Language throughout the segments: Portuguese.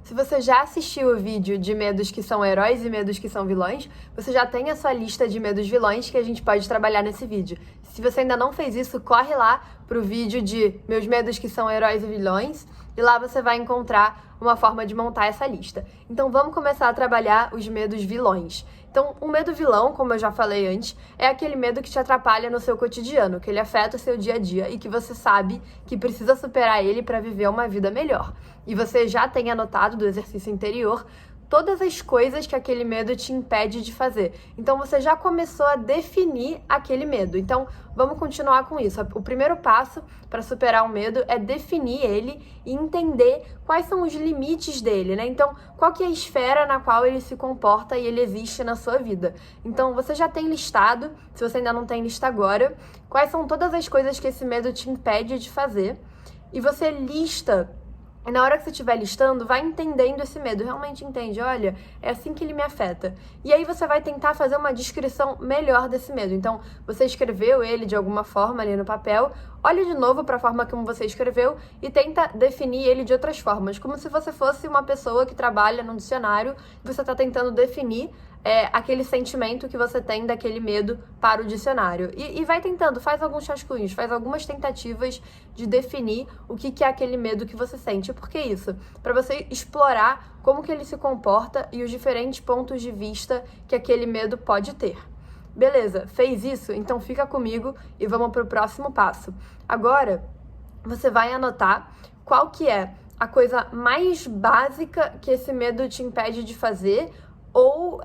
Se você já assistiu o vídeo de medos que são heróis e medos que são vilões, você já tem a sua lista de medos vilões que a gente pode trabalhar nesse vídeo. Se você ainda não fez isso, corre lá pro vídeo de meus medos que são heróis e vilões e lá você vai encontrar uma forma de montar essa lista. Então vamos começar a trabalhar os medos vilões. Então, um medo vilão, como eu já falei antes, é aquele medo que te atrapalha no seu cotidiano, que ele afeta o seu dia a dia e que você sabe que precisa superar ele para viver uma vida melhor. E você já tem anotado do exercício interior todas as coisas que aquele medo te impede de fazer. Então, você já começou a definir aquele medo. Então, vamos continuar com isso. O primeiro passo para superar o medo é definir ele e entender quais são os limites dele, né? Então, qual que é a esfera na qual ele se comporta e ele existe na sua vida. Então, você já tem listado, se você ainda não tem lista agora, quais são todas as coisas que esse medo te impede de fazer. E você lista. E na hora que você estiver listando, vai entendendo esse medo. Realmente entende, olha, é assim que ele me afeta. E aí você vai tentar fazer uma descrição melhor desse medo. Então, você escreveu ele de alguma forma ali no papel, olhe de novo para a forma como você escreveu e tenta definir ele de outras formas. Como se você fosse uma pessoa que trabalha num dicionário e você está tentando definir aquele sentimento que você tem daquele medo para o dicionário. E vai tentando, faz alguns rascunhos, faz algumas tentativas de definir o que é aquele medo que você sente. Por que isso? Para você explorar como que ele se comporta e os diferentes pontos de vista que aquele medo pode ter. Beleza, fez isso? Então fica comigo e vamos para o próximo passo. Agora, você vai anotar qual que é a coisa mais básica que esse medo te impede de fazer, ou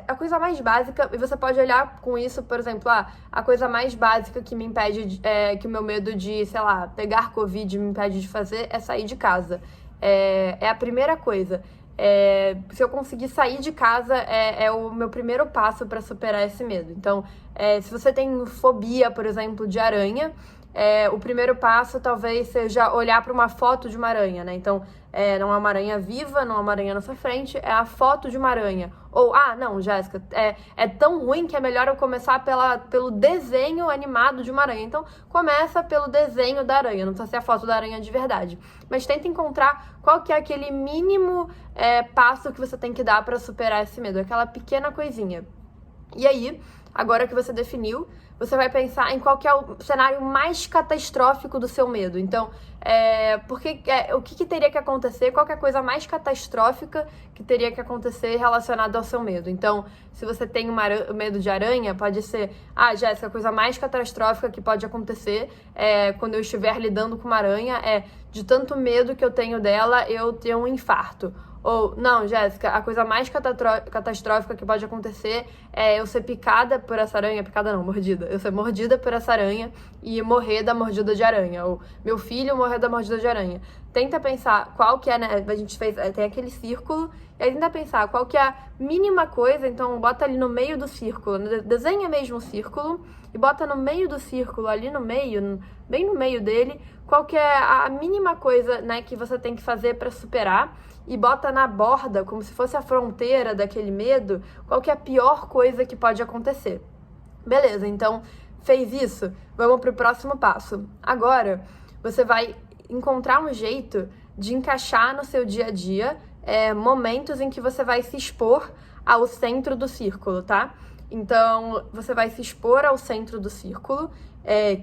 a coisa mais básica, e você pode olhar com isso, por exemplo, a coisa mais básica que me impede, que o meu medo de, sei lá, pegar Covid me impede de fazer é sair de casa. É a primeira coisa. Se eu conseguir sair de casa, é o meu primeiro passo para superar esse medo. Então, se você tem fobia, por exemplo, de aranha, o primeiro passo talvez seja olhar para uma foto de uma aranha, né? Então, não é uma aranha viva, não é uma aranha na sua frente, é a foto de uma aranha. Ou, não, Jéssica, é tão ruim que é melhor eu começar pelo desenho animado de uma aranha. Então, começa pelo desenho da aranha, não precisa ser a foto da aranha de verdade. Mas tenta encontrar qual que é aquele mínimo passo que você tem que dar para superar esse medo, aquela pequena coisinha. E aí, agora que você definiu, você vai pensar em qual que é o cenário mais catastrófico do seu medo. Então, o que teria que acontecer, qual que é a coisa mais catastrófica que teria que acontecer relacionada ao seu medo. Então, se você tem medo de aranha, pode ser, Jéssica, a coisa mais catastrófica que pode acontecer quando eu estiver lidando com uma aranha de tanto medo que eu tenho dela, eu ter um infarto. Ou, não, Jéssica, a coisa mais catastrófica que pode acontecer é eu ser picada por essa aranha, picada não, mordida. Eu ser mordida por essa aranha e morrer da mordida de aranha. Ou meu filho morrer da mordida de aranha. Tenta pensar qual que é, né? A gente tem aquele círculo, e aí tenta pensar qual que é a mínima coisa, então bota ali no meio do círculo, desenha mesmo o círculo e bota no meio do círculo, ali no meio, bem no meio dele, qual que é a mínima coisa, né, que você tem que fazer para superar. E bota na borda, como se fosse a fronteira daquele medo, qual que é a pior coisa que pode acontecer. Beleza, então fez isso? Vamos pro próximo passo. Agora, você vai encontrar um jeito de encaixar no seu dia a dia momentos em que você vai se expor ao centro do círculo, tá? Então, você vai se expor ao centro do círculo,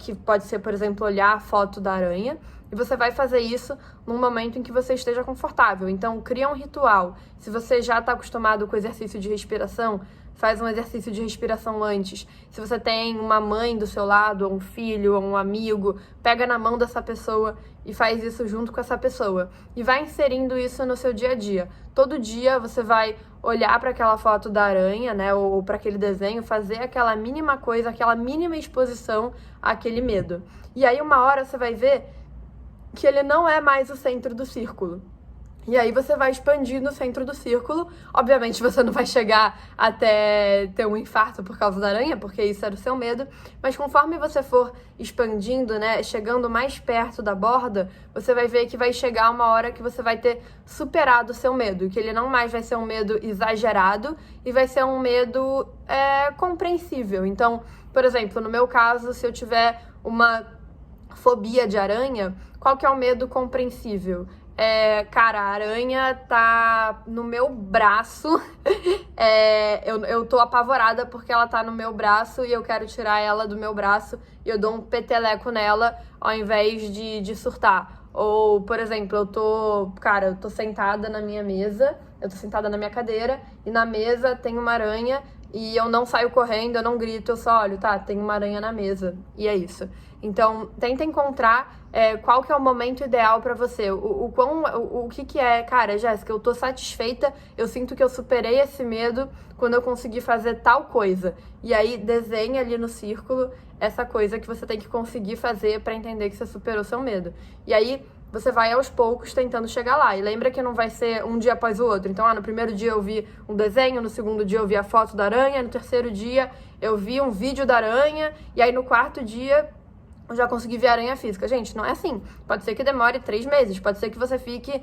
que pode ser, por exemplo, olhar a foto da aranha, e você vai fazer isso num momento em que você esteja confortável. Então, cria um ritual. Se você já está acostumado com o exercício de respiração, faz um exercício de respiração antes. Se você tem uma mãe do seu lado, ou um filho, ou um amigo, pega na mão dessa pessoa e faz isso junto com essa pessoa. E vai inserindo isso no seu dia a dia. Todo dia você vai olhar para aquela foto da aranha, né, ou para aquele desenho, fazer aquela mínima coisa, aquela mínima exposição àquele medo. E aí, uma hora você vai ver que ele não é mais o centro do círculo. E aí você vai expandir no centro do círculo. Obviamente você não vai chegar até ter um infarto por causa da aranha, porque isso era o seu medo. Mas conforme você for expandindo, né, chegando mais perto da borda, você vai ver que vai chegar uma hora que você vai ter superado o seu medo. Que ele não mais vai ser um medo exagerado e vai ser um medo compreensível. Então, por exemplo, no meu caso, se eu tiver uma fobia de aranha, qual que é o medo compreensível? Cara, a aranha tá no meu braço. Eu tô apavorada porque ela tá no meu braço e eu quero tirar ela do meu braço e eu dou um peteleco nela ao invés de surtar. Ou, por exemplo, eu tô sentada na minha mesa, eu tô sentada na minha cadeira e na mesa tem uma aranha e eu não saio correndo, eu não grito, eu só olho, tá, tem uma aranha na mesa. E é isso. Então, tenta encontrar qual que é o momento ideal pra você. O que é, cara, Jéssica, eu tô satisfeita, eu sinto que eu superei esse medo quando eu consegui fazer tal coisa. E aí, desenha ali no círculo essa coisa que você tem que conseguir fazer pra entender que você superou seu medo. E aí, você vai aos poucos tentando chegar lá. E lembra que não vai ser um dia após o outro. Então, no primeiro dia eu vi um desenho, no segundo dia eu vi a foto da aranha, no terceiro dia eu vi um vídeo da aranha, e aí no quarto dia eu já consegui ver a aranha física. Gente, não é assim. Pode ser que demore 3 meses, pode ser que você fique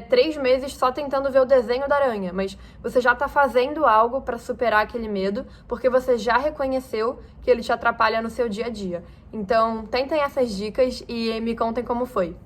3 meses só tentando ver o desenho da aranha, mas você já tá fazendo algo pra superar aquele medo, porque você já reconheceu que ele te atrapalha no seu dia a dia. Então, tentem essas dicas e me contem como foi.